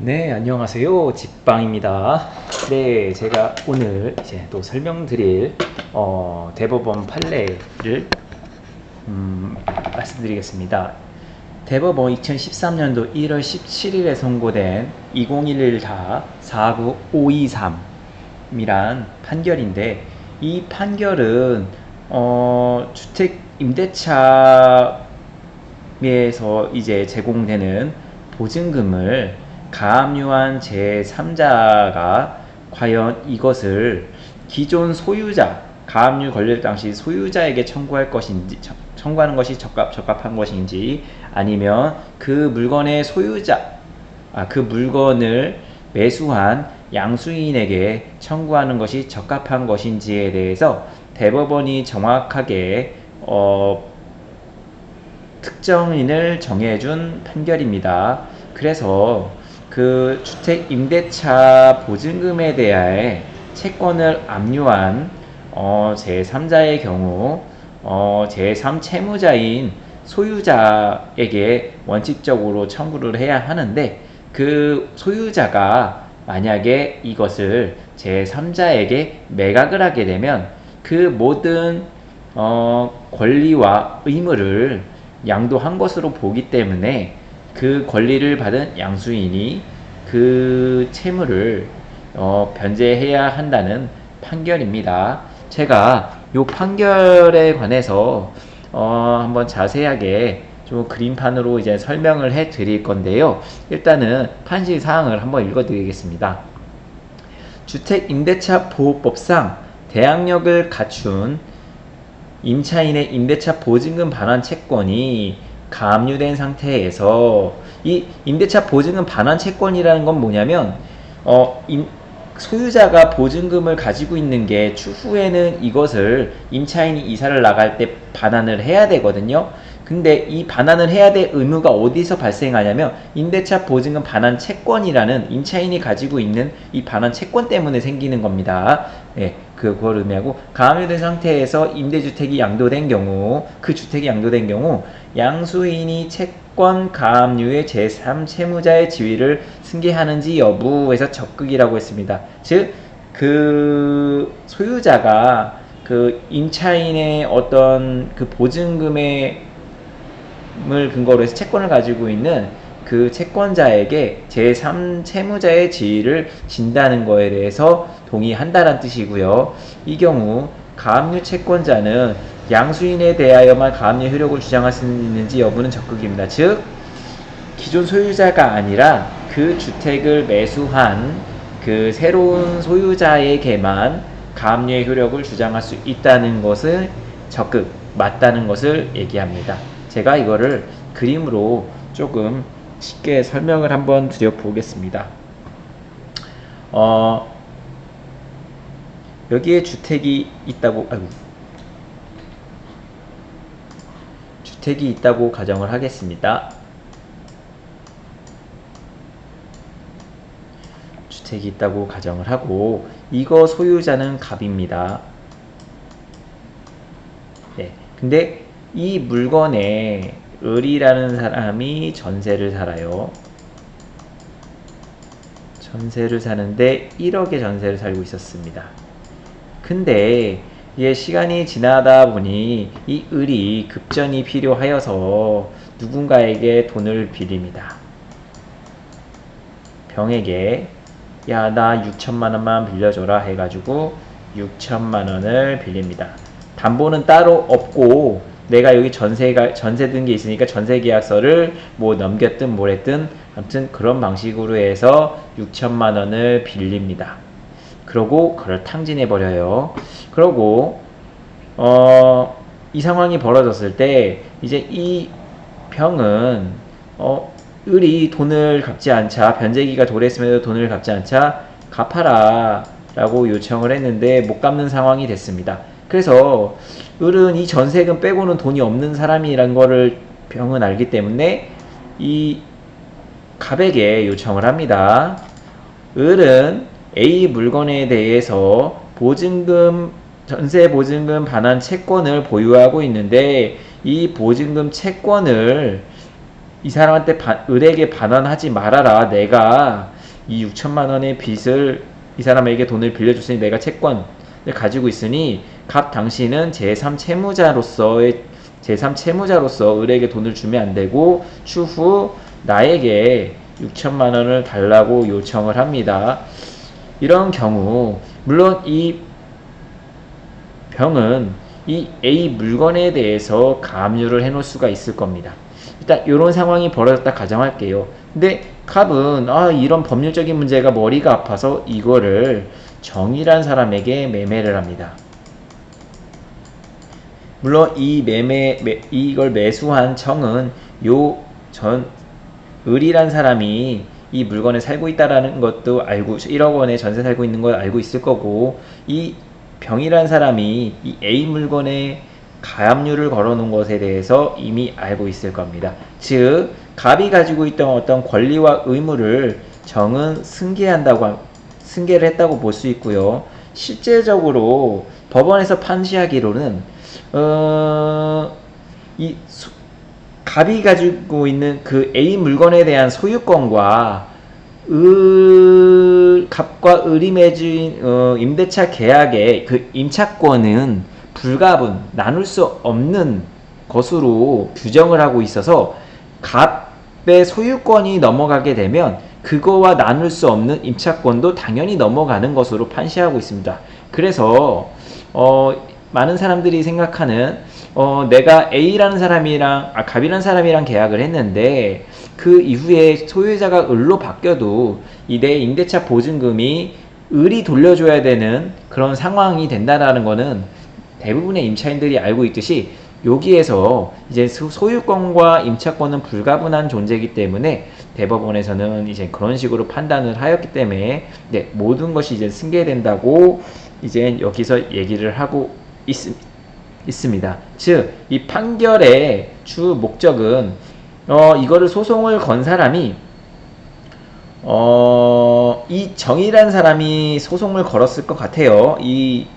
네, 안녕하세요. 집방입니다. 네, 제가 오늘 이제 또 설명드릴 대법원 판례를 말씀드리겠습니다. 대법원 2013년도 1월 17일에 선고된 2011-49523이란 판결인데, 이 판결은 주택 임대차에서 이제 제공되는 보증금을 가압류한 제3자가 과연 이것을 기존 소유자, 가압류 걸릴 당시 소유자에게 청구할 것인지, 청구하는 것이 적합한 것인지, 아니면 그 물건의 소유자, 그 물건을 매수한 양수인에게 청구하는 것이 적합한 것인지에 대해서 대법원이 정확하게 특정인을 정해준 판결입니다. 그래서 그 주택 임대차 보증금에 대해 채권을 압류한 제3자의 경우 제3 채무자인 소유자에게 원칙적으로 청구를 해야 하는데, 그 소유자가 만약에 이것을 제3자에게 매각을 하게 되면 그 모든 권리와 의무를 양도한 것으로 보기 때문에 그 권리를 받은 양수인이 그 채무를 변제해야 한다는 판결입니다. 제가 이 판결에 관해서 한번 자세하게 좀 그림판으로 이제 설명을 해 드릴 건데요. 일단은 판시 사항을 한번 읽어 드리겠습니다. 주택임대차 보호법상 대항력을 갖춘 임차인의 임대차 보증금 반환 채권이 가압류된 상태에서, 이 임대차 보증금 반환 채권이라는 건 뭐냐면 소유자가 보증금을 가지고 있는 게 추후에는 이것을 임차인이 이사를 나갈 때 반환을 해야 되거든요. 근데 이 반환을 해야 될 의무가 어디서 발생하냐면 임대차 보증금 반환 채권이라는 임차인이 가지고 있는 이 반환 채권 때문에 생기는 겁니다. 네, 그걸 의미하고, 가압류된 상태에서 임대주택이 양도된 경우, 그 주택이 양도된 경우 양수인이 채권 가압류의 제3 채무자의 지위를 승계하는지 여부에서 적극이라고 했습니다. 즉, 그 소유자가 그 임차인의 어떤 그 보증금의 을 근거로 해서 채권을 가지고 있는 그 채권자에게 제3 채무자의 지위를 진다는 거에 대해서 동의한다는 뜻이고요. 이 경우 가압류 채권자는 양수인에 대하여만 가압류 효력을 주장할 수 있는지 여부는 적극입니다. 즉, 기존 소유자가 아니라 그 주택을 매수한 그 새로운 소유자에게만 가압류의 효력을 주장할 수 있다는 것을 적극 맞다는 것을 얘기합니다. 제가 이거를 그림으로 조금 쉽게 설명을 한번 드려보겠습니다. 여기에 주택이 있다고 가정을 하겠습니다. 주택이 있다고 가정을 하고, 이거 소유자는 갑입니다. 네, 근데 이 물건에 을이라는 사람이 전세를 살아요. 전세를 사는데 1억의 전세를 살고 있었습니다. 근데 이게 시간이 지나다 보니 이 을이 급전이 필요하여서 누군가에게 돈을 빌립니다. 병에게 야, 나 6천만 원만 빌려줘라 해가지고 6천만 원을 빌립니다. 담보는 따로 없고 내가 여기 전세 든 게 있으니까 전세 계약서를 뭐 넘겼든 뭘 했든 아무튼 그런 방식으로 해서 6천만 원을 빌립니다. 그러고 그걸 탕진해 버려요. 그러고 이 상황이 벌어졌을 때 이제 이 병은 을이 돈을 갚지 않자, 변제기가 도래했음에도 돈을 갚지 않자 갚아라 라고 요청을 했는데 못 갚는 상황이 됐습니다. 그래서 을은 이 전세금 빼고는 돈이 없는 사람이란 거를 병은 알기 때문에 이 갑에게 요청을 합니다. 을은 A 물건에 대해서 전세 보증금 반환 채권을 보유하고 있는데 이 보증금 채권을 이 사람한테 을에게 반환하지 말아라. 내가 이 6천만 원의 빚을 이 사람에게 돈을 빌려줬으니 내가 채권을 가지고 있으니 갑 당신은 제3채무자로서 을에게 돈을 주면 안 되고 추후 나에게 6천만 원을 달라고 요청을 합니다. 이런 경우 물론 이 병은 이 A 물건에 대해서 가압류를 해놓을 수가 있을 겁니다. 일단 이런 상황이 벌어졌다 가정할게요. 근데 갑은 이런 법률적인 문제가 머리가 아파서 이거를 정이란 사람에게 매매를 합니다. 물론 이걸 매수한 정은 을이란 사람이 이 물건에 살고 있다라는 것도 알고 1억 원에 전세 살고 있는 걸 알고 있을 거고 이 병이란 사람이 이 A 물건에 가압류를 걸어 놓은 것에 대해서 이미 알고 있을 겁니다. 즉 갑이 가지고 있던 어떤 권리와 의무를 정은 승계를 했다고 볼 수 있고요. 실제적으로 법원에서 판시하기로는 갑이 가지고 있는 그 A 물건에 대한 소유권과 갑과 을이 맺은 임대차 계약의 그 임차권은 불가분, 나눌 수 없는 것으로 규정을 하고 있어서 갑의 소유권이 넘어가게 되면 그거와 나눌 수 없는 임차권도 당연히 넘어가는 것으로 판시하고 있습니다. 그래서 많은 사람들이 생각하는 내가 A라는 사람이랑 갑이라는 사람이랑 계약을 했는데 그 이후에 소유자가 을로 바뀌어도 이 내 임대차 보증금이 을이 돌려줘야 되는 그런 상황이 된다라는 거는 대부분의 임차인들이 알고 있듯이 여기에서 이제 소유권과 임차권은 불가분한 존재이기 때문에 대법원에서는 이제 그런 식으로 판단을 하였기 때문에 모든 것이 이제 승계된다고 이제 여기서 얘기를 하고 있습니다. 즉, 이 판결의 주 목적은 이거를 소송을 건 사람이 이 정이라는 사람이 소송을 걸었을 것 같아요. 이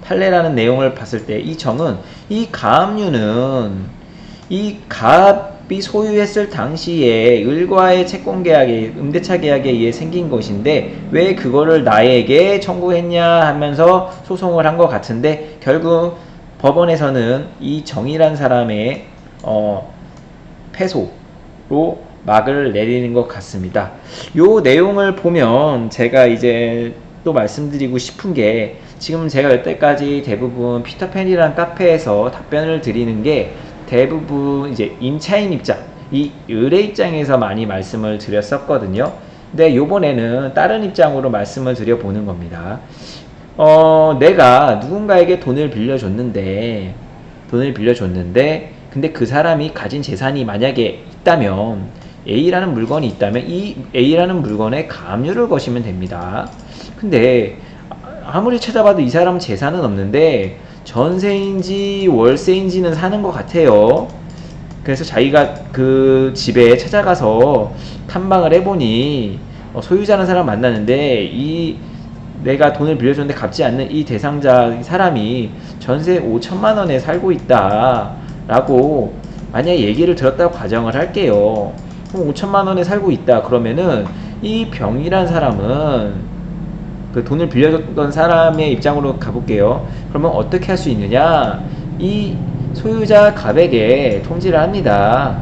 판례라는 내용을 봤을 때 이 정은 이 가압류는 이 갑이 소유했을 당시에 을과의 채권계약에 임대차 계약에 의해 생긴 것인데 왜 그거를 나에게 청구했냐 하면서 소송을 한 것 같은데 결국 법원에서는 이 정이란 사람의 패소로 막을 내리는 것 같습니다. 요 내용을 보면 제가 이제 또 말씀드리고 싶은 게 지금 제가 여태까지 대부분 피터팬이라는 카페에서 답변을 드리는 게 대부분 이제 임차인 입장, 이 을의 입장에서 많이 말씀을 드렸었거든요. 근데 요번에는 다른 입장으로 말씀을 드려보는 겁니다. 내가 누군가에게 돈을 빌려줬는데 근데 그 사람이 가진 재산이 만약에 있다면 A라는 물건이 있다면 이 A라는 물건에 가압류를 거시면 됩니다. 근데 아무리 찾아봐도 이 사람 재산은 없는데 전세인지 월세인지는 사는 것 같아요. 그래서 자기가 그 집에 찾아가서 탐방을 해보니 소유자는 사람 만났는데 내가 돈을 빌려줬는데 갚지 않는 이 대상자 사람이 전세 5천만 원에 살고 있다 라고 만약에 얘기를 들었다고 가정을 할게요. 그럼 5천만 원에 살고 있다 그러면은 이 병이란 사람은 그 돈을 빌려줬던 사람의 입장으로 가볼게요. 그러면 어떻게 할 수 있느냐? 이 소유자 갑에게 통지를 합니다.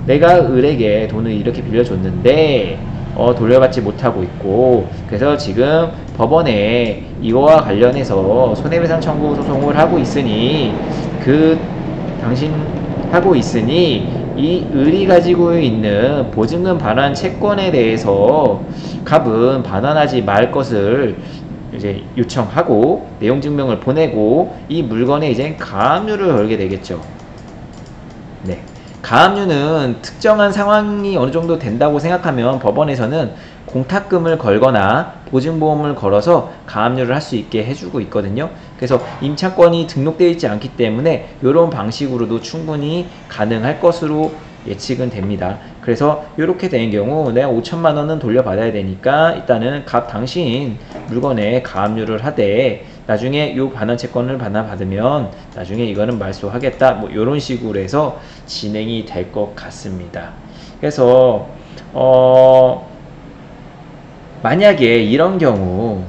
내가 을에게 돈을 이렇게 빌려줬는데 돌려받지 못하고 있고 그래서 지금 법원에 이거와 관련해서 손해배상 청구 소송을 하고 있으니 당신 하고 있으니 이 을이 가지고 있는 보증금 반환 채권에 대해서 갑은 반환하지 말 것을 이제 요청하고 내용 증명을 보내고 이 물건에 이제 가압류를 걸게 되겠죠. 네. 가압류는 특정한 상황이 어느 정도 된다고 생각하면 법원에서는 공탁금을 걸거나 보증보험을 걸어서 가압류를 할 수 있게 해주고 있거든요. 그래서 임차권이 등록되어 있지 않기 때문에 이런 방식으로도 충분히 가능할 것으로 예측은 됩니다. 그래서 이렇게 된 경우 내가 5천만 원은 돌려받아야 되니까 일단은 갑 당신 물건에 가압류를 하되 나중에 요 반환 채권을 받으면 나중에 이거는 말소하겠다 뭐 이런 식으로 해서 진행이 될 것 같습니다. 그래서 만약에 이런 경우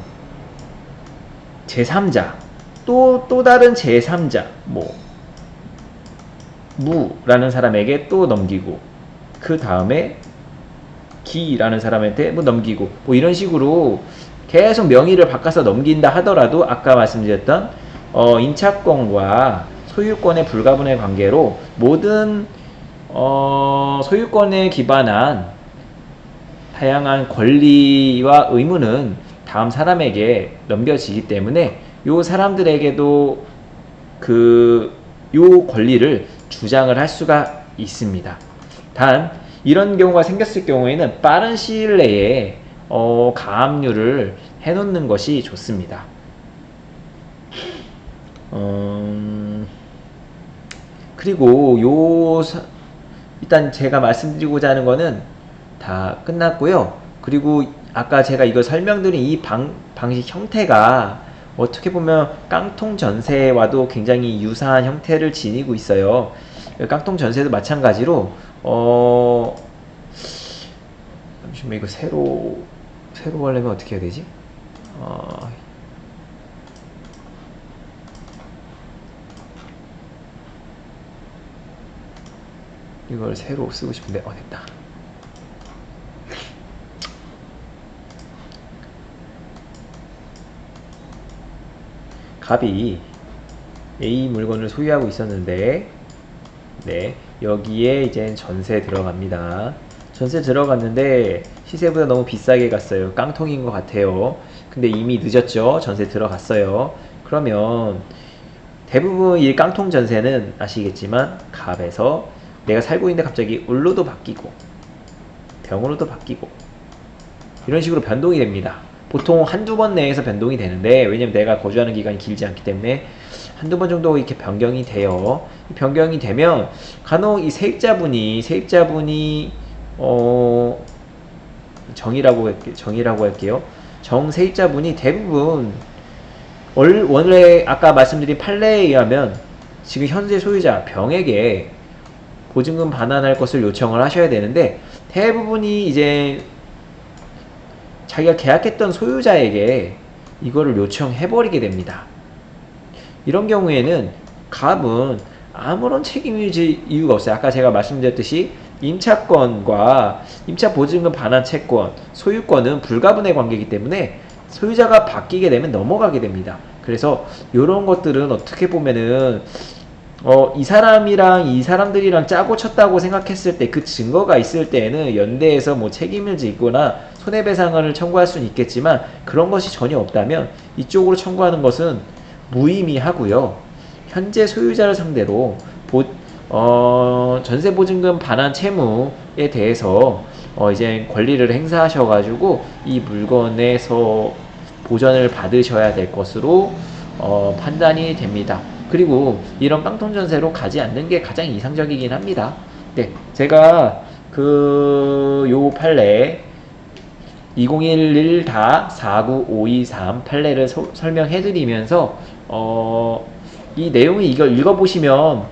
제3자 또 다른 제3자 뭐 무라는 사람에게 또 넘기고 그 다음에 기라는 사람한테 뭐 넘기고 뭐 이런 식으로 계속 명의를 바꿔서 넘긴다 하더라도 아까 말씀드렸던 임차권과 소유권의 불가분의 관계로 모든 소유권에 기반한 다양한 권리와 의무는 다음 사람에게 넘겨지기 때문에 요 사람들에게도 요 권리를 주장을 할 수가 있습니다. 단 이런 경우가 생겼을 경우에는 빠른 시일 내에 가압류를 해놓는 것이 좋습니다. 그리고 일단 제가 말씀드리고자 하는 거는 다 끝났고요. 그리고 아까 제가 이거 설명드린 이 방식 형태가 어떻게 보면 깡통 전세와도 굉장히 유사한 형태를 지니고 있어요. 깡통 전세도 마찬가지로 잠시만 이거 새로 하려면 어떻게 해야 되지? 이걸 새로 쓰고 싶은데 됐다. 갑이 A 물건을 소유하고 있었는데 네, 여기에 이제 전세 들어갑니다. 전세 들어갔는데 시세보다 너무 비싸게 갔어요. 깡통인 것 같아요. 근데 이미 늦었죠. 전세 들어갔어요. 그러면 대부분 이 깡통 전세는 아시겠지만 갑에서 내가 살고 있는데 갑자기 울로도 바뀌고 병으로도 바뀌고 이런 식으로 변동이 됩니다. 보통 한두 번 내에서 변동이 되는데 왜냐면 내가 거주하는 기간이 길지 않기 때문에 한두 번 정도 이렇게 변경이 돼요. 변경이 되면 간혹 이 세입자분이 정이라고 할게요. 정세입자분이 대부분 원래 아까 말씀드린 판례에 의하면 지금 현재 소유자 병에게 보증금 반환할 것을 요청을 하셔야 되는데 대부분이 이제 자기가 계약했던 소유자에게 이거를 요청해버리게 됩니다. 이런 경우에는 갑은 아무런 책임을 질 이유가 없어요. 아까 제가 말씀드렸듯이 임차권과 임차보증금 반환 채권, 소유권은 불가분의 관계이기 때문에 소유자가 바뀌게 되면 넘어가게 됩니다. 그래서 이런 것들은 어떻게 보면은 이 사람이랑 이 사람들이랑 짜고 쳤다고 생각했을 때 그 증거가 있을 때에는 연대에서 뭐 책임을 지거나 손해배상을 청구할 수는 있겠지만 그런 것이 전혀 없다면 이쪽으로 청구하는 것은 무의미하고요. 현재 소유자를 상대로 전세보증금 반환 채무에 대해서 이제 권리를 행사하셔가지고 이 물건에서 보전을 받으셔야 될 것으로 판단이 됩니다. 그리고 이런 깡통 전세로 가지 않는 게 가장 이상적이긴 합니다. 네, 제가 요 판례 2011-49523 판례를 설명해드리면서 이 내용이 이걸 읽어보시면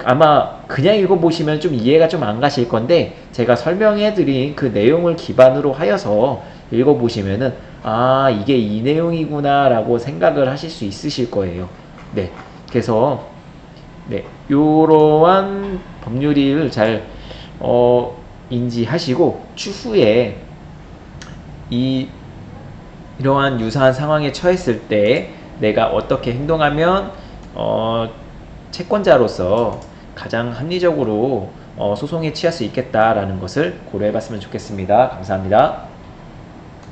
아마 그냥 읽어보시면 좀 이해가 좀 안 가실 건데 제가 설명해드린 그 내용을 기반으로 하여서 읽어보시면은 이게 이 내용이구나 라고 생각을 하실 수 있으실 거예요. 네, 그래서 네, 요러한 법률을 잘 인지하시고 추후에 이러한 유사한 상황에 처했을 때 내가 어떻게 행동하면 채권자로서 가장 합리적으로 소송에 취할 수 있겠다라는 것을 고려해 봤으면 좋겠습니다. 감사합니다.